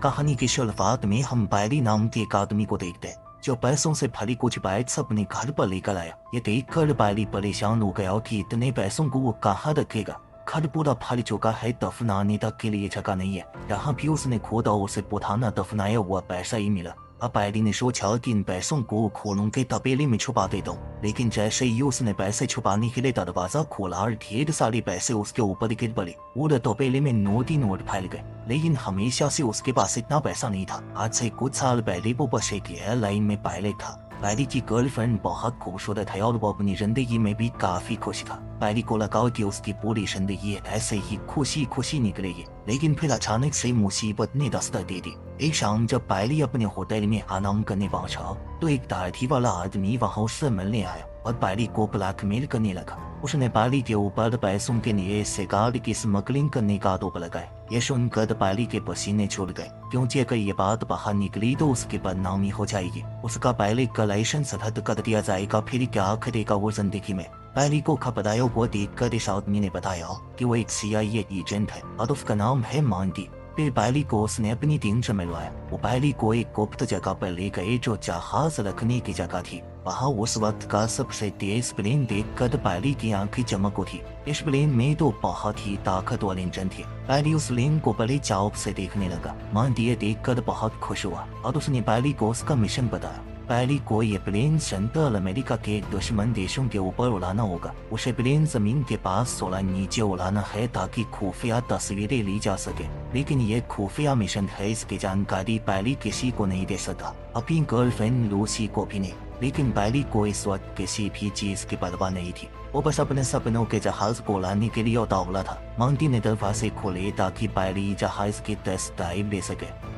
कहानी की शुरुआत में हम बैली नाम के एक आदमी को देखते हैं जो पैसों से भरी कुछ बैग्स अपने घर पर लेकर आया। ये देखकर बैली परेशान हो गया कि इतने पैसों को वो कहाँ रखेगा। घर पूरा भर चुका है, दफनाने तक के लिए जगह नहीं है। यहाँ भी उसने खोदा, उसे पुराना दफनाया हुआ पैसा ही मिला। अब बैली ने सोचा कि इन पैसों को खोलों के तपेले में छुपा देता हूँ, लेकिन जैसे ही उसने पैसे छुपाने के लिए दरवाजा खोला और ढेर सारे पैसे उसके ऊपर गिर पड़े। पूरे तपेले में नोट ही नोट फैल गए, लेकिन हमेशा से उसके पास इतना पैसा नहीं था। आज से कुछ साल पहले वो बस एक एयरलाइन में पायलट था। बैली की गर्लफ्रेंड बहुत खूबसूरत है और वो अपनी जिंदगी में भी काफी खुश था। बैली को लगा कि उसकी पूरी जिंदगी ऐसे ही खुशी खुशी निकलेगी, लेकिन फिर अचानक से मुसीबत ने दस्तक दे दी। एक शाम जब बैली अपने होटल में आराम करने पहुंचा तो एक दाढ़ी वाला आदमी वहां उससे मिलने आया और बैली को ब्लैकमेल करने लगा। उसने बैली के ऊपर पैसों के लिए सिगार की स्मगलिंग करने का आरोप लगाया। ये सुनकर बैली के पसीने छूट गए, क्योंकि अगर ये बात बाहर निकली तो उसकी बदनामी हो जाएगी, उसका पहले कलेक्शन रद्द कर दिया जाएगा, फिर क्या करेगा वो जिंदगी में। बैली को घबराया हुआ देखकर इस आदमी ने बताया कि वो एक CIA एजेंट है और उसका नाम है मांडी। फिर बैली को उसने अपनी टीम से मिलवाया। वो बैली को एक गुप्त जगह पर ले गए जो जहाज रखने की जगह थी। वहाँ उस वक्त का सबसे तेज प्लेन देखकर बैली की आंखें चमक उठी। इस प्लेन में तो बहुत ही ताकतवर इंजन थे। बैली उस प्लेन को बड़े चाव से देखने लगा। मांडी ये देखकर बहुत खुश हुआ और उसने बैली को उसका मिशन बताया। बैली को ये प्लेन सेंट्रल अमेरिका के दुश्मन देशों के ऊपर उड़ाना होगा। उसे प्लेन जमीन के पास थोड़ा नीचे उड़ाना है ताकि खुफिया तस्वीरें ली जा सके, लेकिन ये खुफिया मिशन है, इसकी जानकारी बैली किसी को नहीं दे सका, अपनी गर्लफ्रेंड लूसी को भी नहीं। लेकिन बैली को इस वक्त किसी भी चीज की परवाह नहीं थी। वो बस अपने सपनों के जहाज को उड़ाने के लिए उतावला था। मांडी ने दरवाजे खोले ताकि बैली जहाज की टेस्ट ड्राइव ले सके।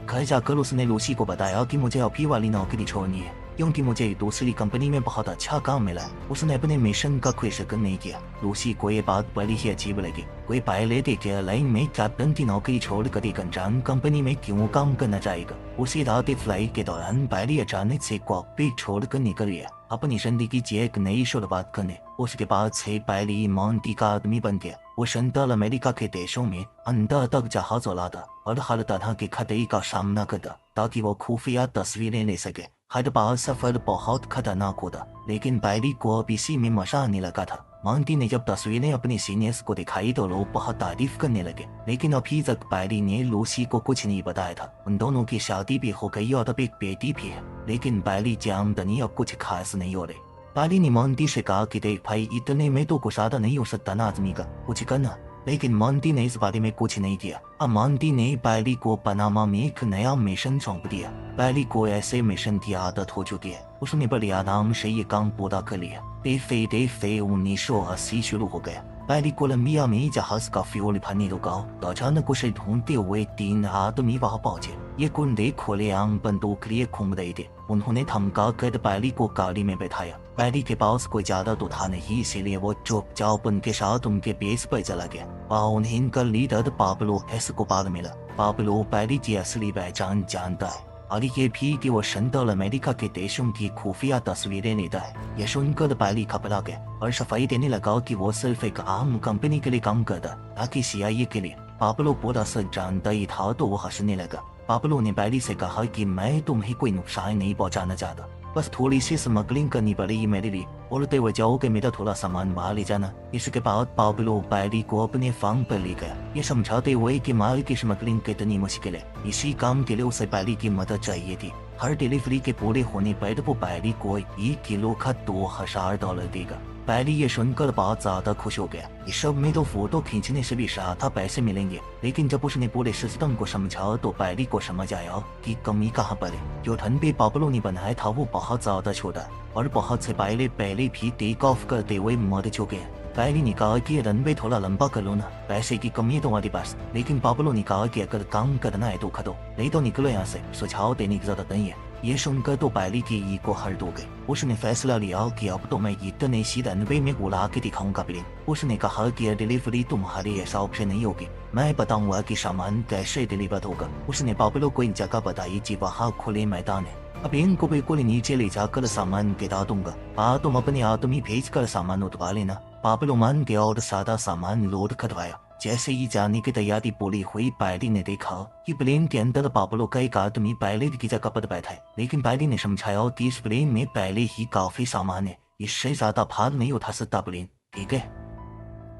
घर जाकर उसने लूसी को बताया कि मुझे अभी वाली नौकरी छोड़नी है, क्योंकि मुझे दूसरी कंपनी में बहुत अच्छा काम मिला है। उसने अपने मिशन का कोई जिक्र नहीं किया। लूसी को ये बात बड़ी ही अजीब लगी। कोई पायलट एक एयरलाइन में कैप्टन की नौकरी छोड़कर एक अनजान कंपनी में क्यों काम करना चाहेगा। उसी रात फ्लाइट के दौरान बैली अचानक से कॉकपिट छोड़कर निकल गया अपनी जिंदगी की एक नई शुरुआत करने। उसके बाद से बैली मांडी का आदमी बन गया। वो सेंट्रल अमेरिका के देशों में अंदर तक जहाज उड़ाता और हर तरह के खतरे का सामना करता ताकि वो खुफिया तस्वीरें ले सके। हर बार सफर बहुत खतरनाक होता, लेकिन बैली को अब इसी में मजा आने लगा था। मांडी ने जब तस्वीरें अपने सीनियर्स को दिखाई तो लोग बहुत तारीफ करने लगे, लेकिन अभी तक बैली ने लूसी को कुछ नहीं बताया था। उन दोनों की शादी भी हो गई और अब एक बेटी भी है, लेकिन बैली की आमदनी अब कुछ खास नहीं हो रही। बैली ने मांडी से कहा कि देख भाई, इतने में तो गुजारा नहीं हो सकता ना आदमी का, कुछ करना। लेकिन मांडी ने इस बारे में कुछ नहीं किया। अब मांडी ने बैली को पनामा में एक नया मिशन सौंप दिया। बैली को ऐसे मिशन की आदत हो चुकी है, उसने बड़े आराम से ये काम पूरा कर लिया। देखते देखते 1980 शुरू हो गया। बैली कोलंबिया में जहाज का फ्यूल भरने रुका तो अचानक उसे ढूंढते हुए 3 आदमी वहां पहुंचे। ये कुंडे खुलेआम बंदूक लिए घूम रहे थे। उन्होंने धमका कर बैली को गाड़ी में बैठाया। बैली के पास कोई ज्यादा तो था नहीं, इसीलिए वो चुपचाप उनके साथ उनके बेस पर चला गया। वहाँ उन्हें इनका लीडर पाब्लो एस्कोबार मिला। पाब्लो बैली की असली पहचान जानता है और ये भी कि वो सेंट्रल अमेरिका के देशों की खुफिया तस्वीरें लेता है। यह सुनकर बैली घबरा गया और सफाई देने लगा कि वो सिर्फ एक आम कंपनी के लिए काम करता, ताकि CIA के लिए। पाब्लो पूरा सच जानता ही था तो वो हंसने लगा। पाब्लो ने बैली से कहा कि मैं तुम्हें कोई नुकसान नहीं पहुंचाना चाहता, बस थोड़ी सी स्मगलिंग करनी पड़ेगी मेरे लिए। बोलते हुए जाओ कि मेरा थोड़ा सामान बाहर ले जाना। इसके बाद पाब्लो बैली को अपने फार्म पर ले गया, ये समझाते हुए कि माल की स्मगलिंग कितनी मुश्किल है। इसी काम के लिए उसे बैली की मदद चाहिए थी। हर डिलीवरी के पूरे होने पर वो बैली को 1 किलो का $2000 देगा। बैली ये सुनकर बहुत ज्यादा खुश हो गया। इस सब में तो फोटो खींचने से भी ज्यादा पैसे मिलेंगे, लेकिन जब उसने पूरे सिस्टम को समझा तो बैली को समझ आया कि कमी कहाँ पर है। जो धन पे पाब्लो ने बनाया था वो बहुत ज्यादा छोटा और बहुत से पायलट पहले भी टेक ऑफ करते हुए मर चुके हैं। बैली ने कहा कि रनवे थोड़ा लंबा कर लो ना, पैसे की कमी है तुम्हारे पास। लेकिन पाब्लो ने कहा कि अगर काम करना है तो खड़ो, नहीं तो निकलो यहाँ से, सुझाव देने की जरूरत नहीं है। ये सुनकर तो बैली की ईगो हर्ट हो गई। उसने फैसला लिया कि अब तो मैं इतने सी रनवे में उड़ा के दिखाऊंगा प्लेन। उसने कहा कि यह डिलीवरी तुम्हारे हिसाब से नहीं होगी, मैं बताऊंगा कि सामान कैसे डिलीवर होगा। उसने पाब्लो को एक जगह बताई कि वहाँ खुले मैदान है। अब इनको बिल्कुल नीचे ले जाकर सामान गिरा दूंगा, तुम अपने आदमी भेज कर सामान उठवा लेना। पाब्लो मान गया और सादा सामान लोड करवाया। जैसे ही जाने की तैयारी पूरी हुई बैली ने देखा कि प्लेन के अंदर पाब्लो का एक आदमी बैली की जगह पर बैठा है, लेकिन बैली ने समझाया कि इस प्लेन में पहले ही काफी सामान है, इससे ज्यादा भार नहीं उठा सकता प्लेन, ठीक है,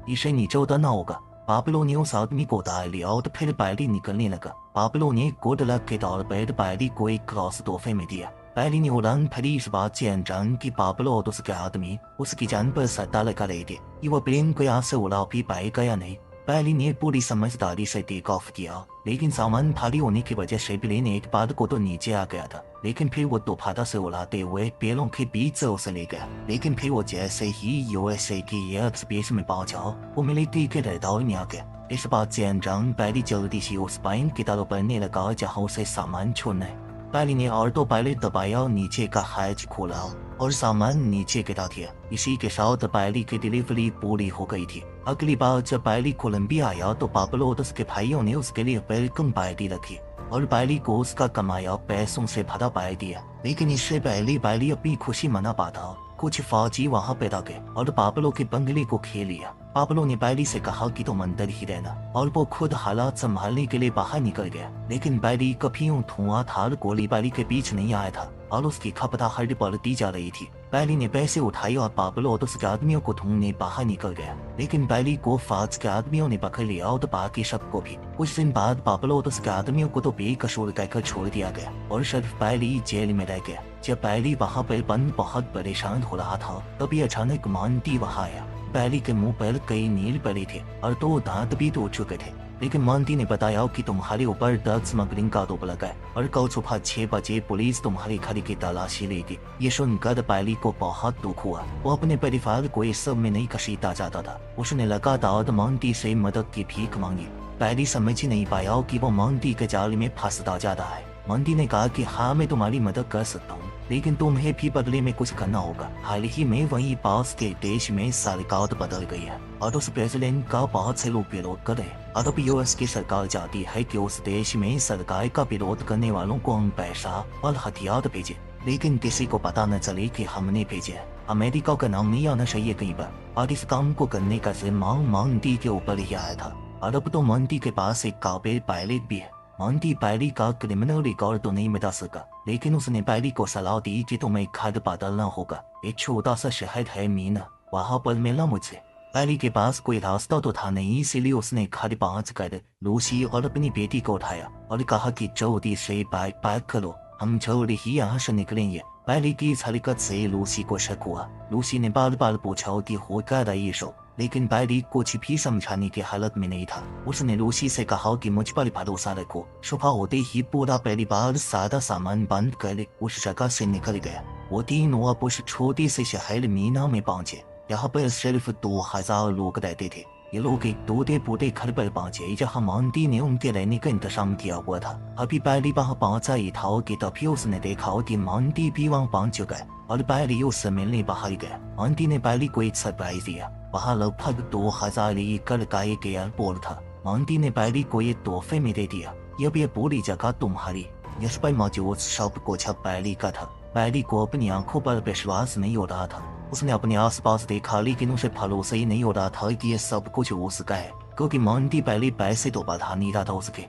इसे नीचे उतरना होगा। पाब्लो ने उस आदमी को उतार लिया और फिर बैली निकलने लगा। पाब्लो ने गुड लक के तौर पर बैली को एक क्रॉस तोहफे में दिया। बैली ने उड़ान भरी इस बात से अनजान कि पाब्लो और उसके आदमी उसकी जान पर सट्टा लगा रहे थे कि वह प्लेन को यहाँ से उड़ा भी पाएगा या नहीं। बैली ने पूरी समझदारी से टेक ऑफ किया, लेकिन सामान भारी होने की वजह से प्लेन एक बार को तो नीचे आ गया था, लेकिन फिर वो दोबारा से उड़ाते हुए पेड़ों के बीच से उसे ले गया। लेकिन फिर वो जैसे ही यूएसए की एयर स्पेस में पहुंचा, वो मिलिट्री के रडार में आ गया। इस बात से अनजान बैली जल्दी से उस पॉइंट की तरफ बढ़ने लगा जहाँ उसे सामान छोड़ना है। बैली ने ऑटो पायलट दबाया और नीचे का हैच खोला और सामान नीचे गिरा दिया। इसी के साथ बैली की डिलीवरी पूरी हो गई थी। अगली बार जब बैली कोलंबिया आया तो पाब्लो और उसके भाइयों ने उसके लिए वेलकम पार्टी रखी और बैली को उसका कमाया पैसों से भरा पार्टी दिया। लेकिन इससे पहले बैली अपनी खुशी मना पाता, कुछ फौजी वहाँ पे आ गए और पाब्लो के बंगले को घेर लिया। पाब्लो ने बैली से कहा कि तुम अंदर ही रहना और वो खुद हालात संभालने के लिए बाहर निकल गया। लेकिन बैली कभी धुआंधार गोली बैली के बीच नहीं आया था और उसकी घबराहट बढ़ती जा रही थी। बैली ने पैसे उठाए और पाब्लो और उसके आदमियों को ढूंढने बाहर निकल गया, लेकिन बैली को फौज के आदमियों ने पकड़ लिया और बाकी सबको भी। कुछ दिन बाद पाब्लो और उसके आदमियों को तो बेकसूर कहकर छोड़ दिया गया और सिर्फ बैली जेल में रह गया। जब बैली वहाँ पर बंद बहुत परेशान हो रहा था, तभी अचानक मांटी वहाँ आया। बैली के मुंह पर कई नील पड़े थे और 2 दांत भी टूट चुके थे। लेकिन मांटी ने बताया कि तुम्हारे ऊपर ड्रग स्मगलिंग का आरोप लगा है और कल सुबह 6 बजे पुलिस तुम्हारे घर की तलाशी लेगी। ये सुनकर बैली को बहुत दुख हुआ। वो अपने परिवार को इस सब में नहीं घसीटना चाहता था। उसने लगातार मांटी से मदद की भीख मांगी। बैली समझ ही नहीं पाया कि वो मांटी के जाल में फंसता जा रहा है। मांटी ने कहा कि हाँ, मैं तुम्हारी मदद कर सकता हूँ, लेकिन तुम्हें भी बदले में कुछ करना होगा। हाल ही में वहीं पास के देश में सरकार बदल गई है और उस प्रेसिडेंट का बहुत से लोग विरोध कर रहे हैं और अब यूएस की सरकार चाहती है कि उस देश में सरकार का विरोध करने वालों को हम पैसा और हथियार भेजे, लेकिन किसी को पता न चले कि हमने भेजे है। अमेरिका का नाम नहीं आना चाहिए कहीं पर और इस काम को करने का जिम्मा मांटी के ऊपर ही आया था। और अब तो मांटी के पास एक काबिल पायलट भी है। मांटी बैली का क्रिमिनल रिकॉर्ड तो नहीं मिटा सका, लेकिन उसने बैली को सलाह दी कि तुम्हें घर बदलना होगा। एक छोटा सा शहर है मीना, वहाँ पर मिलना मुझसे। बैली के पास कोई रास्ता तो था नहीं, इसीलिए उसने घर पहुँच कर लूसी और अपनी बेटी को उठाया और कहा कि जल्दी से बैग पैक करो, हम जल्दी ही यहाँ से निकलेंगे। बैली की इस हरकत से लूसी को शक हुआ। लूसी ने बार बार पूछा कि हो क्या रही है, लेकिन बैली कुछ भी समझाने की हालत में नहीं था। उसने लूसी से कहा कि मुझ पर भरोसा रखो। सुबह होते ही पूरा परिवार सारा सामान बंद कर उस जगह से निकल गया। वो तीनों अब उस छोटे से शहर मीना में पहुंचे। यहाँ पर सिर्फ 2000 लोग रहते थे। ये लोग एक टूटे फूटे घर पर पहुंचे जहाँ मांटी ने उनके रहने का इंतजाम किया हुआ था। अभी बैली वहाँ पहुंचा ही था कि तभी उसने देखा कि मांटी भी वहाँ पहुंच चुका है और बैली उससे मिलने बाहर गया। मांटी ने बैली को एक सरप्राइज दिया। वहाँ लगभग 2000 एकड़ का एक एयरपोर्ट था। मांटी ने बैली को ये तोहफे में दे दिया। ये पूरी जगह तुम्हारी। इस पर मौजूद सब कुछ अब बैली का था। बैली को अपनी आंखों पर विश्वास नहीं हो रहा था। उसने अपने आसपास देखा, लेकिन उसे भरोसा ही नहीं हो रहा था कि ये सब कुछ उसका है, क्योंकि मांटी पहले पैसे तो बढ़ा नहीं रहा था उसके।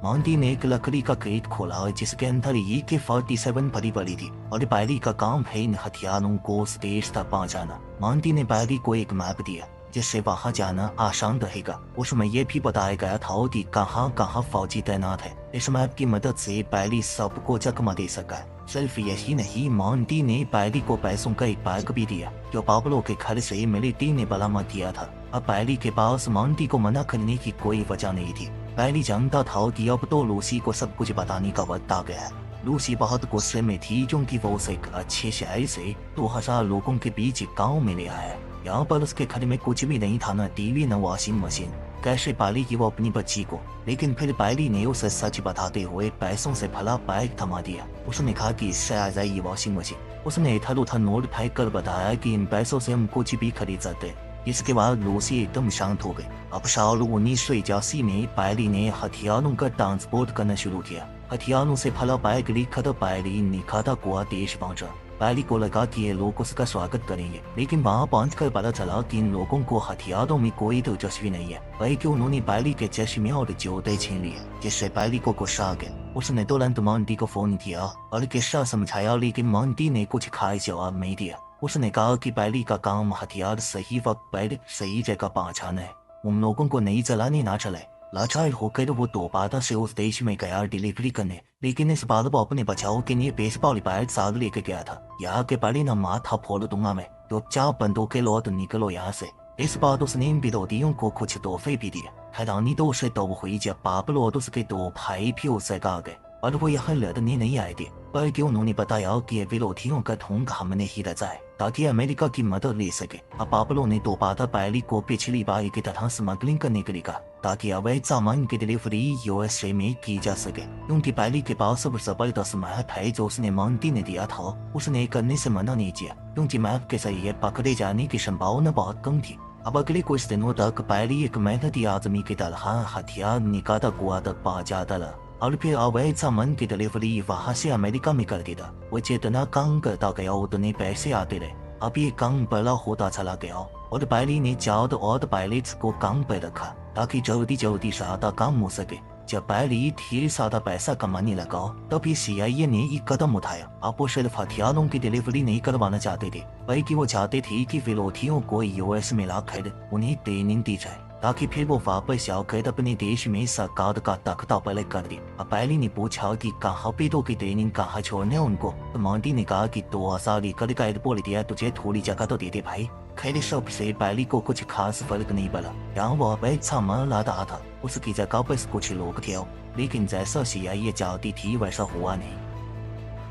मांटी ने एक लकड़ी का क्रेट खोला जिसके अंदर AK-47 भरी पड़ी थी और बैली का काम है इन हथियारों को उस देश तक पहुंचाना। मांटी ने बैली को एक मैप दिया जिससे वहां जाना आसान रहेगा। उसमें यह भी बताया गया था कि कहां कहां फौजी तैनात है। इस मैप की मदद से बैली सबको चकमा दे सका। सिर्फ यही नहीं, मांटी ने बैली को पैसों का एक बैग भी दिया जो पाब्लो के घर से मिलिट्री ने बरामद किया था। अब बैली के पास मांटी को मना करने की कोई वजह नहीं थी। बैली जानता था कि अब तो लूसी को सब कुछ बताने का वक्त आ गया है। लूसी बहुत गुस्से में थी क्योंकि वो उसे एक अच्छे शहर से 2000 लोगों के बीच एक गाँव में ले आया। यहाँ पर उसके घर में कुछ भी नहीं था, न टीवी न वॉशिंग मशीन। कैसे पालेगी वो अपनी बच्ची को? लेकिन फिर बैली ने उसे सच बताते हुए पैसों से भला बैग थमा दिया। उसने कहा कि इससे आ जाएगी वॉशिंग मशीन। उसने इधर उधर नोट फेंक कर बताया कि इन पैसों से हम कुछ भी खरीद सकते। इसके बाद लूसी एकदम शांत हो गई। अब साल 1981 में बैली ने हथियारों का ट्रांसपोर्ट करना शुरू किया। हथियारों से भला बैग लेकर बैली निकारागुआ देश पहुंचा। बैली को लगा कि ये लोग उसका स्वागत करेंगे, लेकिन वहाँ पहुंचकर पता चला कि इन लोगों को हथियारों में कोई दिलचस्पी नहीं है, बल्कि उन्होंने बैली के चश्मे और जूते छीन लिए, जिससे बैली को गुस्सा आ गया। उसने तुरंत मोंटी को फोन किया और किस्सा समझाया, लेकिन मोंटी ने कुछ खास जवाब नहीं दिया। उसने कहा कि बैली का काम हथियार सही वक्त पर सही जगह पहुंचाना है, उन लोगों को नहीं जलाने ना चलाए। लाचार होकर वो दोबारा से उस देश में गया डिलीवरी करने, लेकिन इस बार वो अपने बचाव के लिए बेसबॉल बैट साथ लेकर गया था। यहाँ के बड़े न माथा फोड़ दूंगा मैं, तो 4 बंदूकें लो तो निकलो यहाँ से। इस बार उसने इन विरोधियों को कुछ तोहफे भी दिए। हैरानी तो उसे तब हुई जब पाब्लो और उसके 2 भाई भी उससे आ गए और वो यहाँ लड़ने नहीं आए थे, बल्कि उन्होंने बताया कि ये विरोधियों का ढोंग हमने ही रचा है ताकि अमेरिका की मदद ले सके। अब पाब्लो ने दोबारा बैली को पिछली बार की तरह स्मगलिंग करने के लिए कहा, ताकि अवैध सामान की डिलीवरी यूएसए में की जा सके। क्योंकि बैली के पास अब जबरदस्त मैप है जो उसने मोंटी ने दिया था, उसने करने से मना नहीं किया, क्योंकि मैप के जरिए पकड़े जाने की संभावना बहुत कम थी। अब अगले कुछ दिनों तक बैली एक मेहनती आदमी की तरह हथियार निकाला कुआ तक पहुंच जाता रहा और फिर अवैध सामान की डिलीवरी वहां से अमेरिका में कर देता। वो जितना काम करता गया उतने पैसे आते रहे। अब ये काम बड़ा होता चला गया और बैली ने 4 और पायलट्स को काम पर रखा ताकि जल्दी जल्दी ज्यादा काम हो सके। जब बैली ढेर सारा पैसा कमाने लगा तब CIA ने एक कदम उठाया। अब वो सिर्फ हथियारों की डिलीवरी नहीं करवाना चाहते थे, बल्कि वो चाहते थे कि विरोधियों को यूएस में लाकर उन्हें ट्रेनिंग दी जाए ताकि फिर वो वापस जाकर अपने देश में सरकार का तख्ता पलट कर दे। अब बैली ने पूछा कि कहाँ पे तो की ट्रेनिंग कहाँ छोड़ने उनको, तो मोंटी ने कहा कि 2000 एकड़ का एयरपोर्ट दिया, तुझे थोड़ी जगह तो दे दे भाई। खैर सबसे बैली को कुछ खास फर्क नहीं पड़ा। यहाँ वो अवैध सामान ला रहा था, उसकी जगह पर कुछ लोग थे, लेकिन जैसा CIA चाहती थी वैसा हुआ नहीं।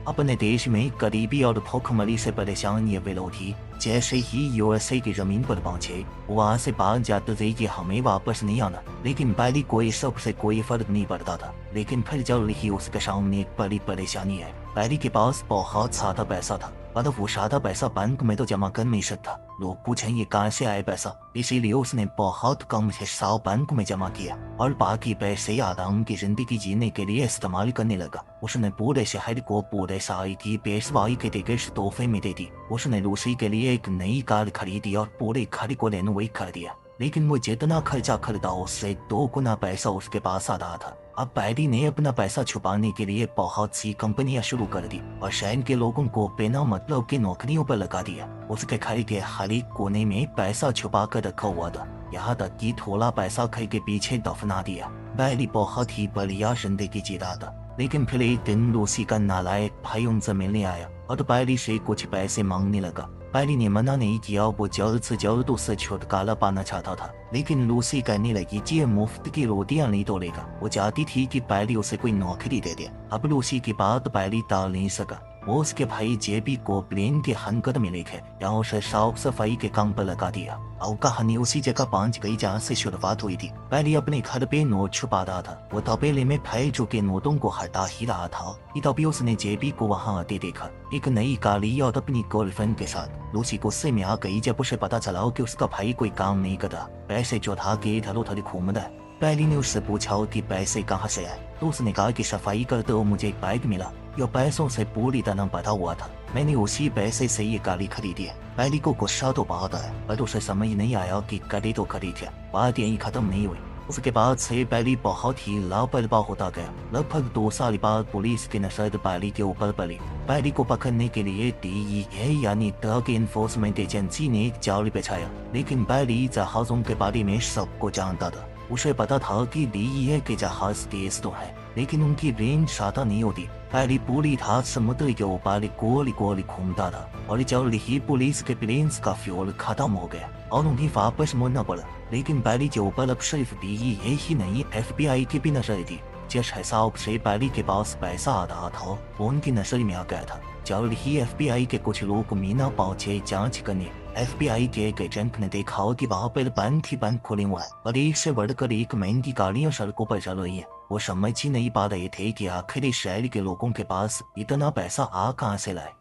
अपने देश में गरीबी और भूखमरी से परेशान ये विरोधी जैसे ही यूएसए की जमीन पर पहुंचे, वहां से बाहर जाते थे कि हमें वापस नहीं आना, लेकिन बैली को इस सब से कोई फर्क नहीं पड़ता था। लेकिन फिर जल्द ही उसके सामने एक बड़ी परेशानी है। बैली के पास बहुत सारा पैसा था, पर वो सारा पैसा बैंक में तो जमा कर नहीं सकता। लोग पूछेंगे कहाँ से आए पैसा, इसीलिए उसने बहुत कम हिस्सा बैंक में जमा किया और बाकी पैसे आराम की जिंदगी जीने के लिए इस्तेमाल करने लगा। उसने पूरे शहर को पूरे साल की पेशवाई के टिकट तोहफे में दे दी। उसने लूसी के लिए एक नई कार खरीदी और पूरे घर को रेनोवेट कर दिया, लेकिन वो जितना खर्चा करता उससे 2 गुना पैसा उसके पास आ रहा था। अब बैली ने अपना पैसा छुपाने के लिए बहुत सी कंपनियां शुरू कर दी और शहर के लोगों को बिना मतलब की नौकरियों पर लगा दिया। उसके घर के हर एक कोने में पैसा छुपा कर रखा हुआ था, यहाँ तक कि थोड़ा पैसा घर के पीछे दफना दिया। बैली बहुत ही बढ़िया जिंदगी जी रहा था, लेकिन फिर एक दिन लूसी का नालायक भाई उनसे मिलने आया और बैली से कुछ पैसे मांगने लगा। बैली ने मना नहीं किया, वो जल्द से जल्द उससे छुटकारा पाना चाहता था, लेकिन लूसी कहने लगी कि ये मुफ्त की रोटियां नहीं तोड़ेगा। वो चाहती थी कि बैली उसे कोई नौकरी दे दे। अब लूसी की बात बैली टाल नहीं सका। वो उसके भाई जेबी को प्लेन के हनकर में लेकर यहाँ उसे साफ सफाई के काम पर लगा दिया और कहानी उसी जगह पहुंच गई जहाँ से शुरुआत हुई थी। बैली अपने घर पे नोट छुपा रहा था। वो तपेले में फैल चुके नोटों को हटा ही रहा था कि तभी उसने जेबी को वहाँ आते देखा, एक नई गाड़ी और अपनी गर्लफ्रेंड के साथ। लूसी गुस्से में आ गई जब उसे पता चला कि उसका भाई कोई काम नहीं कर रहा, पैसे चौथा के इधर उधर घूम रहा है। बैली ने उससे पूछा कि पैसे कहाँ से आए, तो उसने कहा कि सफाई करते हुए मुझे एक बैग मिला, जो पैसों से पूरी तरह भरा हुआ था। मैंने उसी पैसे से ये गाड़ी खरीदी है। बैली को गुस्सा तो बहुत आया, पर उसे समझ नहीं आया कि करे तो खरीद क्या। बात यही खत्म नहीं हुई। उसके बाद से बैली बहुत ही लापरवाह होता गया। लगभग 2 साल बाद पुलिस की नजर बैली के ऊपर पड़ी। बैली को पकड़ने के लिए DEA यानी ड्रग एनफोर्समेंट एजेंसी ने एक जाल बिछाया, लेकिन बैली जहाजों के बारे में सब को जानता था। उसे पता था कि DEA के जहाज तेज तो है, लेकिन उनकी रेंज ज्यादा नहीं होती। बैली पूरी रात समुद्र के ऊपर गोली गोली घूमता था और जल्द ही पुलिस के प्लेन्स का फ्यूल खत्म हो गया और उन्हें वापस मुड़ना पड़ा। लेकिन बैली के ऊपर अब सिर्फ DEA ही नहीं, FBI की भी नजर थी। जिस हिसाब से बैली के पास पैसा आ रहा था वो उनकी नजर में आ गया था। जल्द ही FBI के कुछ लोग मीना पहुंचे जांच करने। FBI के एक एजेंट ने देखा कि वहाँ पर बैंक ही बैंक खुले हुआ है और एक से बढ़कर एक महंगी गाड़ियां सड़कों पर चल रही है। वो समझ ही नहीं पा रहे थे कि आखिर इस शहर के लोगों के पास इतना पैसा आ कहाँ से लाए।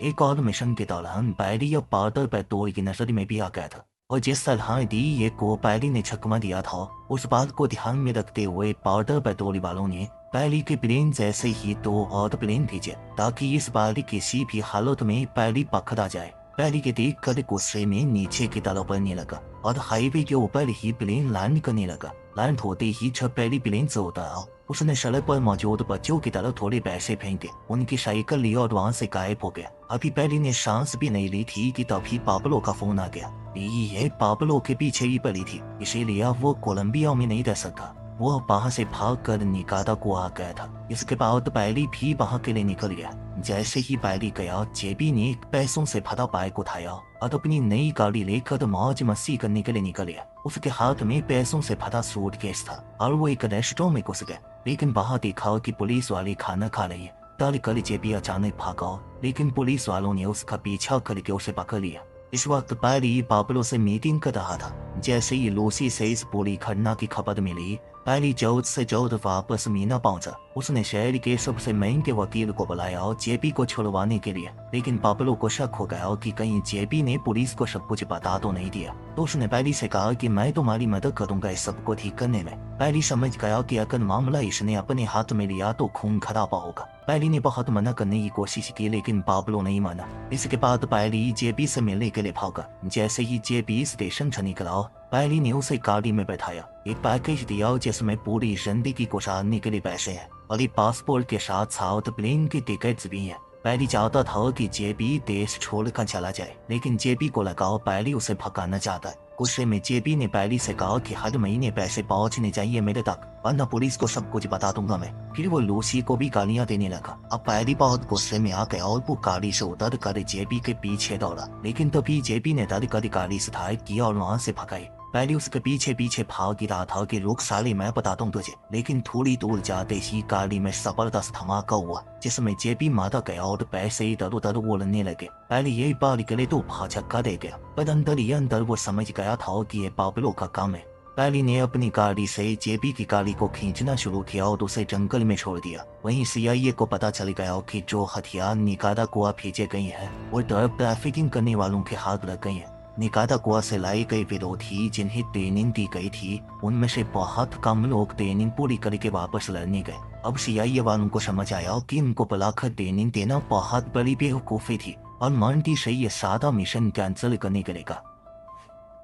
एक और मिशन के दौरान बैली अब बार्डर पेट्रोल की नजर में भी आ गया था और जिस तरह दी ये को पैली ने छकमा दिया था उस बात को ध्यान में रखते हुए पाउडर पेट्रोल वालों ने पैली के प्लेन जैसे ही 2 और प्लेन भेजे ताकि इस बार किसी भी हालत में पैली पकड़ा जाए। पैली के देख कर गुस्से में नीचे की तरफ बढ़ने लगा और हाईवे के ऊपर ही प्लेन लैंड करने लगा। लैंड होते ही जब पैली प्लेन से उतरा उसने सड़क पर मौजूद बच्चों की तरफ थोड़े पैसे फेंके, उनकी साइकिल ली और वहां से गायब हो गया। अभी पैली ने सांस भी नहीं ली थी कि तभी पाब्लो का फोन आ गया। ये पाब्लो के पीछे ही पड़ी थी, इसीलिए वो कोलंबिया में नहीं रह सकता। वो वहां से भाग कर निकादा को आ गया था। इसके बाद पैली भी वहां के लिए निकल गया। जैसे ही पैली गया जेबी ने पैसों से भरा बाइक उठाया और अपनी नई गाड़ी लेकर मौज मस्ती करने के लिए निकल गया। उसके हाथ में पैसों से भरा सूटकेस था और वो एक रेस्टोरेंट में घुस गया। लेकिन वहां देखा कि पुलिस वाले खाना खा रही है। डर कर जेबी अचानक भागा, लेकिन पुलिस वालों ने उसका पीछा करके उसे पकड़ लिया। इस वक्त पैली पाब्लो से मीटिंग कर रहा था। जैसे ही लूसी से इस पूरी घटना की खबर मिली पैली जल्द से जल्द वापस मीना पहुंचा। उसने शहर के सबसे महंगे वकील को बुलाया और जेबी को छुड़वाने के लिए। लेकिन पाब्लो को शक हो गया कि कहीं जेबी ने पुलिस को सब कुछ बता तो नहीं दिया। तो उसने पैली से कहा कि मैं तुम्हारी मदद करूंगा इस सब को ठीक करने में। पैली समझ गया कि अगर मामला इसने अपने हाथ में लिया तो खून खराबा होगा। पैली ने बहुत मना करने की कोशिश की लेकिन पाब्लो नहीं माना। इसके बाद पैली जेबी से मिलने के लिए भागा। जैसे ही जेबी स्टेशन से निकला पैली ने उसे गाड़ी में बैठाया, एक पैकेज दिया जिसमें पूरी जिंदगी को सारने के लिए पैसे हैं और एक पासपोर्ट के साथ साथ प्लेन की टिकट्स भी हैं। पैली चाहता था कि जेबी देश छोड़कर चला जाए, लेकिन जेबी को लगा पैली उसे भगाना चाहता है। गुस्से में जेबी ने पैली से कहा कि हर महीने पैसे पहुंचने चाहिए मेरे तक, वरना पुलिस को सब कुछ बता दूंगा मैं। फिर वो लूसी को भी गालियां देने लगा। अब पैली बहुत गुस्से में आ गया और वो गाड़ी से उतर कर जेबी के पीछे दौड़ा, लेकिन तभी जेबी ने डर कर गाड़ी से थाई किया और वहां से भगाई। पैली उसके पीछे पीछे भाग ही रहा था कि रुक साले मैं बताता हूँ तुझे। लेकिन थोड़ी दूर जाते ही गाड़ी में जबरदस्त धमाका हुआ जिसमें जेबी मारा गया और पैसे इधर उधर उड़ने लगे। पैली यही बार के लिए तो भाचक्का दे गया, पर अंदर ही अंदर वो समझ गया था कि ये पाब्लो का काम है। पैली ने अपनी गाड़ी से जेबी की गाड़ी को खींचना शुरू किया और उसे जंगल में छोड़ दिया। वहीं CIA को पता चल गया कि जो हथियार निकारागुआ भेजे गए हैं वो ड्रग ट्रैफिकिंग करने वालों के हाथ लग गए हैं। निकारागुआ से लाए गए विरोधी जिन्हें ट्रेनिंग दी गई थी उनमें से बहुत कम लोग ट्रेनिंग पूरी करके वापस लड़ने गए। अब CIA वालों को समझ आया कि उनको बुलाकर ट्रेनिंग देना बहुत बड़ी बेवकूफी थी और मंटी से ये सादा मिशन कैंसिल करने के लिए कहा।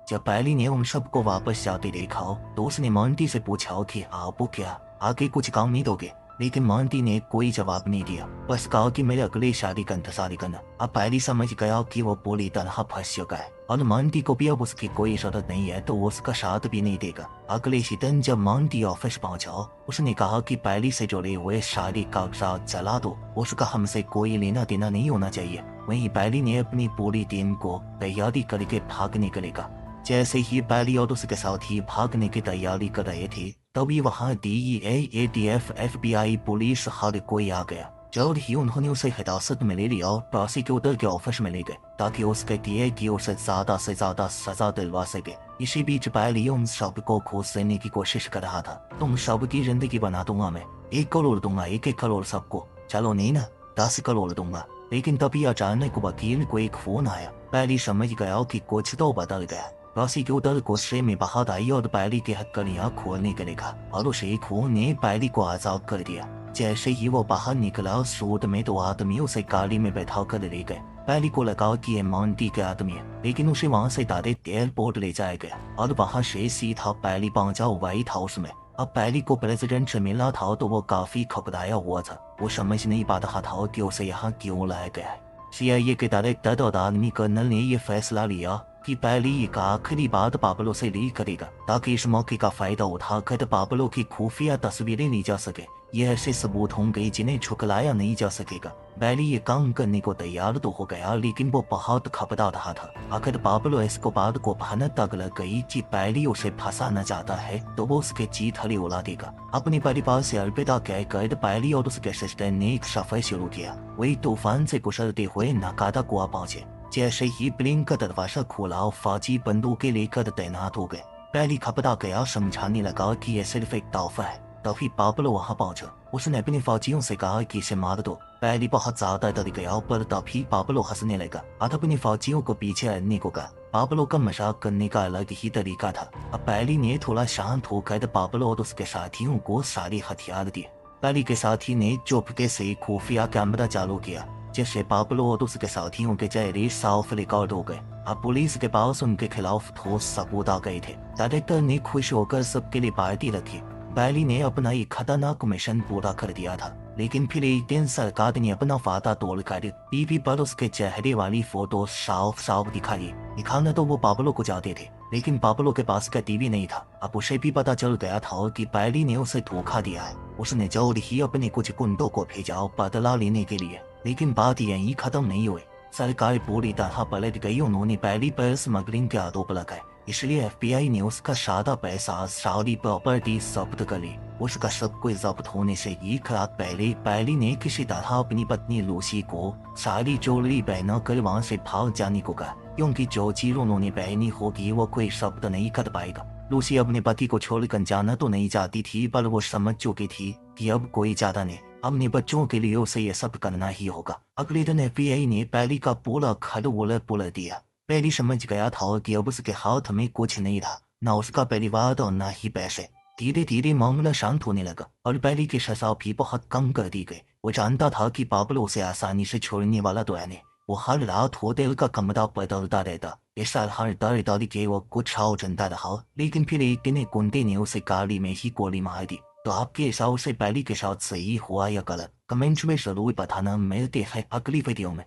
जब पैली ने उन सबको वापस जाते देखा तो उसने मंटी से पूछा कि आप क्या आगे कुछ काम नहीं दोगे, लेकिन मंटी ने कोई जवाब नहीं दिया, बस कहा कि मेरे अगली शादी का इंतजार करना। अब पैली समझ गया कि वो पूरी तरह फंस चुका है और मंटी को भी अब उसकी कोई जरूरत नहीं है तो उसका साथ भी नहीं देगा। अगले ही दिन जब मंटी ऑफिस पहुंचा उसने कहा कि पैली से जुड़े हुए सारे कागजात जला दो, उसका हमसे कोई लेना देना नहीं होना चाहिए। वहीं पैली ने अपनी पूरी टीम को तैयारी करके भागने के लिए कहा। जैसे ही पैली और उसके साथ ही भागने की तैयारी कर रहे थे तभी वहां DEA, ATF, FBI, पुलिस हर कोई आ गया। जल्द ही उन्होंने उसे हिरासत में ले लिया और प्रोसिक्यूटर के ऑफिस में ले गए ताकि उसके दिए की उसे ज्यादा से ज्यादा सजा दिलवा सके। इसी बीच पैली उन सबको घूस देने की कोशिश कर रहा था। तुम सबकी जिंदगी बना दूंगा मैं, 1 करोड़ दूंगा, 1 करोड़ सबको, चलो नहीं ना 10 करोड़ दूंगा। लेकिन तभी अचानक वकील को एक फोन आया। पैली समझ गया कि कुछ तो बदल गया। प्रोसिक्यूटर गुस्से में बाहर आई और पैली की हथकड़ियां खोलने के लिए कहा और उसे खून ने पैली को आजाद कर दिया। जैसे ही वो बाहर निकला सूट में 2 आदमी उसे गाड़ी में बैठा कर ले गए। पैली को लगा कि ये मंटी के आदमी है, लेकिन उसे वहां से डायरेक्ट एयरपोर्ट ले जाया गया और वहां से सीधा पैली पहुंचा व्हाइट हाउस में। अब पैली को प्रेसिडेंट से मिलना था तो वो काफी घबराया हुआ था। वो समझ नहीं पा रहा था कि उसे यहाँ क्यों लाया गया है। CIA के डायरेक्टर और आर्मी कर्नल ने यह फैसला लिया कि पैली का आखिरी बात पाब्लो से लीक करेगा ताकि इस मौके का फायदा उठाकर पाब्लो की खुफिया तस्वीरें ली जा सके। ये ऐसे सबूत होंगे जिन्हें झुकलाया नहीं जा सकेगा। पैली ये काम करने को तैयार तो हो गया लेकिन वो बहुत घबरा रहा था। अगर पाब्लो एस्कोबार को भनक तक लग गई कि पैली उसे फंसाना चाहता है तो वो उसके जीत हरी उड़ा देगा। अपने परिवार से अलविदा कहकर पैली और उसके असिस्टेंट ने एक सफर शुरू किया। वही तूफान से गुजरते हुए निकारागुआ पहुंचे। जैसे ही प्लेन का दरवाजा खोला फौजी बंदूकें लेकर तैनात हो गए। पैली घबरा गया, समझाने लगा कि यह सिर्फ एक तोहफा है, तो फिर पाब्लो वहां पहुंचा। उसने अपने फौजियों से कहा कि इसे मार दो। बैली बहुत ज्यादा डर गया पर तभी पाब्लो हंसने लगा और अपने फौजियों को पीछे हटने को कहा। पाब्लो का मजाक करने का अलग ही तरीका था। अब बैली ने थोड़ा शांत होकर पाब्लो और उसके साथियों को सारे हथियार दिए। बैली के साथी ने चुपके से खुफिया कैमरा चालू किया, जिससे पाब्लो और उसके साथियों के चेहरे साफ रिकॉर्ड हो गए। अब पुलिस के पास उनके खिलाफ ठोस सबूत आ गए थे। डायरेक्टर ने खुश होकर सबके लिए पार्टी रखी। बैली ने अपना एक खतरनाक मिशन पूरा कर दिया था, लेकिन फिर एक दिन सरकार ने अपना वादा तोड़कर टीवी पर उसके चेहरे वाली फोटो साफ साफ दिखाई। दिखाना तो वो पाब्लो को चाहते थे, लेकिन पाब्लो के पास का टीवी नहीं था। अब उसे भी पता चल गया था कि बैली ने उसे धोखा दिया है। उसने जल्द ही अपने कुछ गुंडों को भेजा बदला लेने के लिए, लेकिन बात यहीं खत्म नहीं हुई। सरकार पूरी तरह पलट गई। उन्होंने बैली पर स्मगलिंग के आरोप लगाए, इसलिए एफबीआई ने उसका सादा पैसा, सारी प्रॉपर्टी जब्त कर ली। उसका सब कुछ जब्त होने से एक रात पहले बैली ने किसी तरह अपनी पत्नी लूसी को सारी ज्वेलरी पहना कर वहां से भाग जाने को कहा, क्योंकि जो चीज उन्होंने पहनी होगी वो कोई शब्द नहीं कर पाएगा। लूसी अपने पति को छोड़कर जाना तो नहीं चाहती थी, पर वो समझ चुकी थी कि अब कोई चारा नहीं, अपने बच्चों के लिए उसे ये सब करना ही होगा। अगले दिन एफबीआई ने बैली का पूरा घर उलट पुलट दिया। बैली समझ गया था कि अब उसके हाथ में कुछ नहीं रहा, न उसका परिवार और न ही पैसे। धीरे धीरे मामला शांत होने लगा और बैली की सजा भी बहुत कम कर दी गई। वो जानता था कि पाब्लो उसे आसानी से छोड़ने वाला तो है नहीं। वो हर रात होटल का कमरा बदलता रहता। इस साल हर डर के वो कुछ हाव जनता रहा, लेकिन फिर एक दिन एक गुंडे ने उसे गाड़ी में ही गोली मार दी। तो आपके हिसाब से बैली के साथ सही हुआ या गलत? कमेंट में जरूर बताना। मिलते हैं अगली वीडियो में।